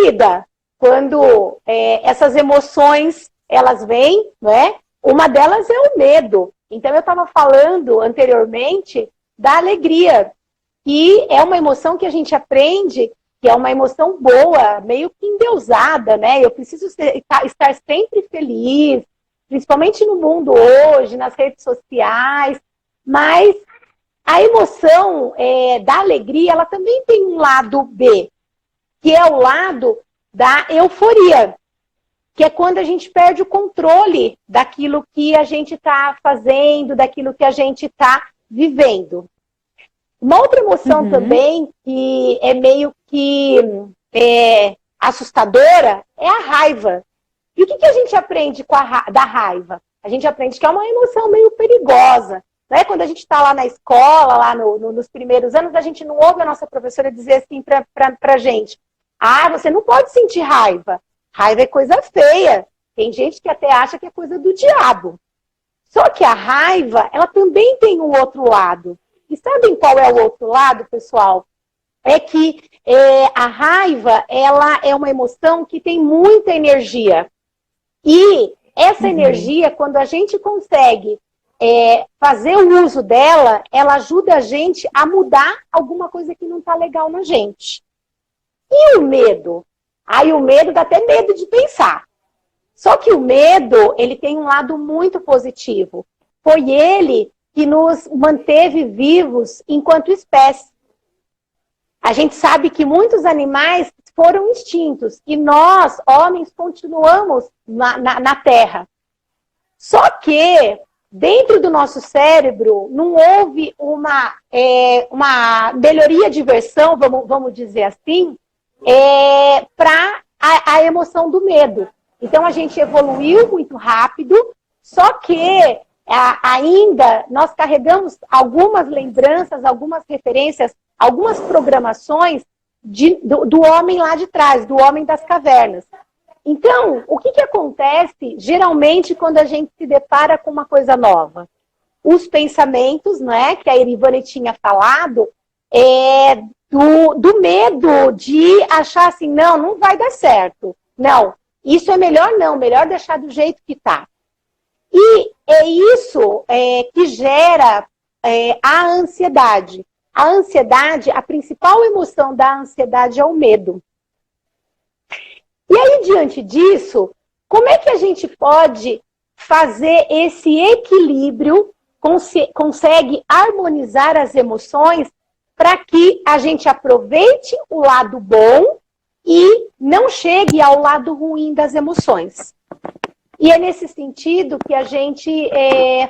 lida quando essas emoções, elas vêm, né? Uma delas é o medo. Então, eu estava falando anteriormente da alegria, que é uma emoção que a gente aprende, que é uma emoção boa, meio que endeusada, né? Eu preciso estar sempre feliz, principalmente no mundo hoje, nas redes sociais, mas a emoção da alegria, ela também tem um lado B, que é o lado da euforia, que é quando a gente perde o controle daquilo que a gente está fazendo, daquilo que a gente está vivendo. Uma outra emoção também, que é meio que assustadora, é a raiva. E o que a gente aprende da raiva? A gente aprende que é uma emoção meio perigosa. Né? Quando a gente está lá na escola, lá nos primeiros anos, a gente não ouve a nossa professora dizer assim para a gente: ah, você não pode sentir raiva. Raiva é coisa feia. Tem gente que até acha que é coisa do diabo. Só que a raiva, ela também tem um outro lado. E sabem qual é o outro lado, pessoal? É que a raiva, ela é uma emoção que tem muita energia. E essa energia, quando a gente consegue fazer o uso dela, ela ajuda a gente a mudar alguma coisa que não está legal na gente. E o medo? Aí o medo dá até medo de pensar. Só que o medo, ele tem um lado muito positivo. Foi ele que nos manteve vivos enquanto espécie. A gente sabe que muitos animais foram extintos e nós, homens, continuamos na Terra. Só que dentro do nosso cérebro não houve uma melhoria de versão, vamos dizer assim, para a emoção do medo. Então a gente evoluiu muito rápido, só que ainda nós carregamos algumas lembranças, algumas referências, algumas programações do homem lá de trás, do homem das cavernas. Então, o que acontece geralmente quando a gente se depara com uma coisa nova? Os pensamentos, né, que a Irivane tinha falado, do medo de achar assim, não vai dar certo. Não, isso é melhor não, melhor deixar do jeito que está. E é isso que gera a ansiedade. A ansiedade, a principal emoção da ansiedade é o medo. E aí, diante disso, como é que a gente pode fazer esse equilíbrio, consegue harmonizar as emoções para que a gente aproveite o lado bom e não chegue ao lado ruim das emoções? E é nesse sentido que a gente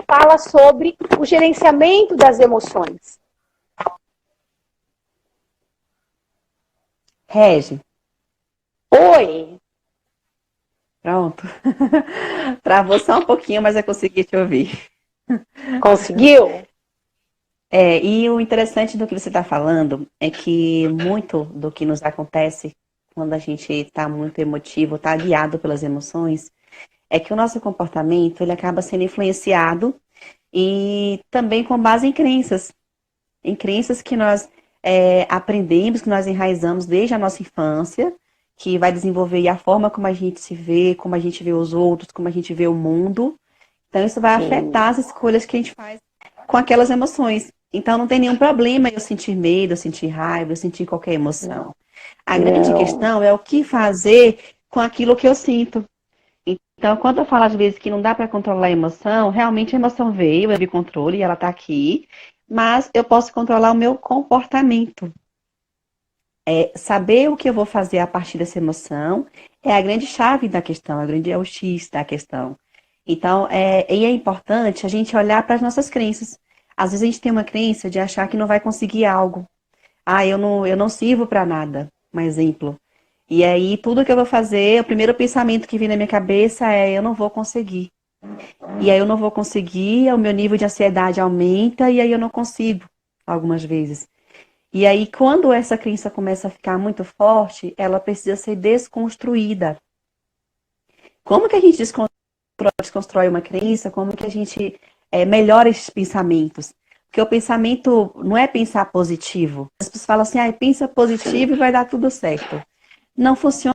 fala sobre o gerenciamento das emoções. Regi. Oi. Pronto. Travou só um pouquinho, mas eu consegui te ouvir. Conseguiu? E o interessante do que você está falando é que muito do que nos acontece quando a gente está muito emotivo, está guiado pelas emoções, é que o nosso comportamento ele acaba sendo influenciado e também com base em crenças que nós aprendemos, que nós enraizamos desde a nossa infância, que vai desenvolver a forma como a gente se vê, como a gente vê os outros, como a gente vê o mundo. Então isso vai afetar as escolhas que a gente faz com aquelas emoções. Então não tem nenhum problema eu sentir medo, eu sentir raiva, eu sentir qualquer emoção. A grande questão é o que fazer com aquilo que eu sinto. Então, quando eu falo às vezes que não dá para controlar a emoção, realmente a emoção veio, eu vi controle e ela está aqui, mas eu posso controlar o meu comportamento. Saber o que eu vou fazer a partir dessa emoção é a grande chave da questão, é o X da questão. Então, e é importante a gente olhar para as nossas crenças. Às vezes a gente tem uma crença de achar que não vai conseguir algo. Eu não sirvo para nada, um exemplo. E aí, tudo que eu vou fazer, o primeiro pensamento que vem na minha cabeça é: eu não vou conseguir. E aí eu não vou conseguir, o meu nível de ansiedade aumenta e aí eu não consigo, algumas vezes. E aí, quando essa crença começa a ficar muito forte, ela precisa ser desconstruída. Como que a gente desconstrói uma crença? Como que a gente melhora esses pensamentos? Porque o pensamento não é pensar positivo. As pessoas falam assim: pensa positivo e vai dar tudo certo. Não funciona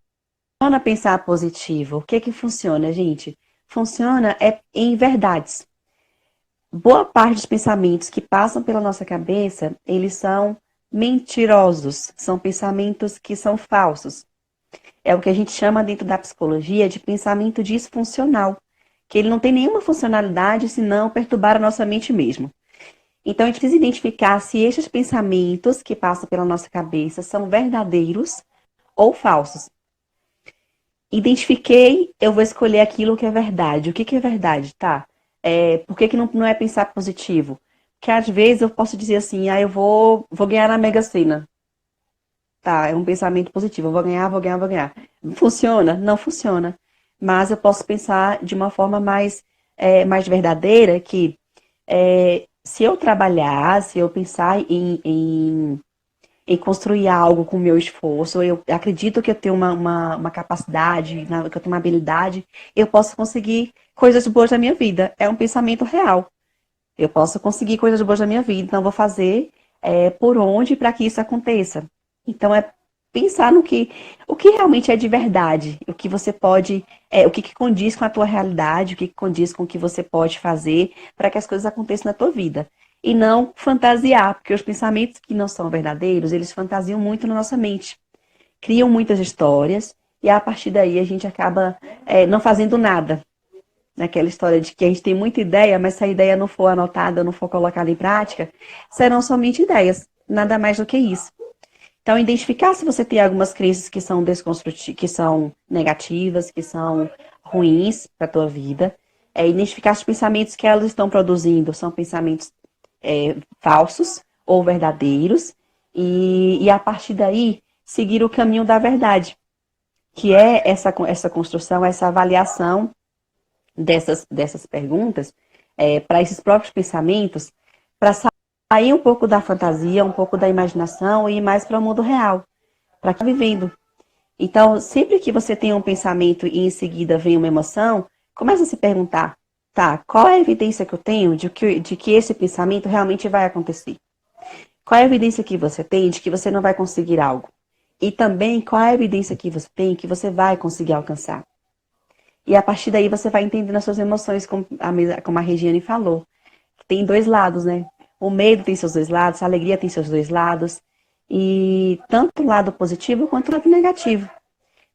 pensar positivo? O que que funciona, gente? Funciona em verdades. Boa parte dos pensamentos que passam pela nossa cabeça, eles são mentirosos, são pensamentos que são falsos. É o que a gente chama dentro da psicologia de pensamento disfuncional, que ele não tem nenhuma funcionalidade senão perturbar a nossa mente mesmo. Então a gente precisa identificar se estes pensamentos que passam pela nossa cabeça são verdadeiros ou falsos. Identifiquei, eu vou escolher aquilo que é verdade. O que que é verdade, tá? Por que que não é pensar positivo? Porque às vezes eu posso dizer assim, eu vou ganhar na Mega Sena. Tá, é um pensamento positivo. Eu vou ganhar, vou ganhar, vou ganhar. Funciona? Não funciona. Mas eu posso pensar de uma forma mais verdadeira que se eu trabalhar, se eu pensar em construir algo com o meu esforço, eu acredito que eu tenho uma capacidade, que eu tenho uma habilidade, eu posso conseguir coisas boas na minha vida. É um pensamento real. Eu posso conseguir coisas boas na minha vida, então eu vou fazer por onde para que isso aconteça. Então é pensar o que realmente é de verdade, o que você pode, o que condiz com a tua realidade, o que condiz com o que você pode fazer para que as coisas aconteçam na tua vida. E não fantasiar, porque os pensamentos que não são verdadeiros, eles fantasiam muito na nossa mente, criam muitas histórias e a partir daí a gente acaba não fazendo nada. Naquela história de que a gente tem muita ideia, mas se a ideia não for anotada, não for colocada em prática, serão somente ideias, nada mais do que isso. Então, identificar se você tem algumas crenças que são desconstrutivas, que são negativas, que são ruins para a tua vida. Identificar os pensamentos que elas estão produzindo, são pensamentos falsos ou verdadeiros. E a partir daí, seguir o caminho da verdade, que é essa construção, essa avaliação dessas perguntas, para esses próprios pensamentos, para sair um pouco da fantasia, um pouco da imaginação e ir mais para o mundo real, para estar vivendo. Então, sempre que você tem um pensamento e em seguida vem uma emoção, começa a se perguntar, tá, qual é a evidência que eu tenho de que esse pensamento realmente vai acontecer? Qual é a evidência que você tem de que você não vai conseguir algo? E também, qual é a evidência que você tem que você vai conseguir alcançar? E a partir daí você vai entendendo as suas emoções, como a Regiane falou. Tem dois lados, né? O medo tem seus dois lados, a alegria tem seus dois lados. E tanto o lado positivo quanto o lado negativo.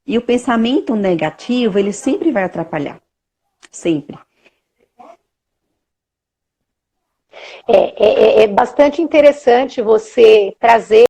E o pensamento negativo, ele sempre vai atrapalhar. Sempre. É bastante interessante você trazer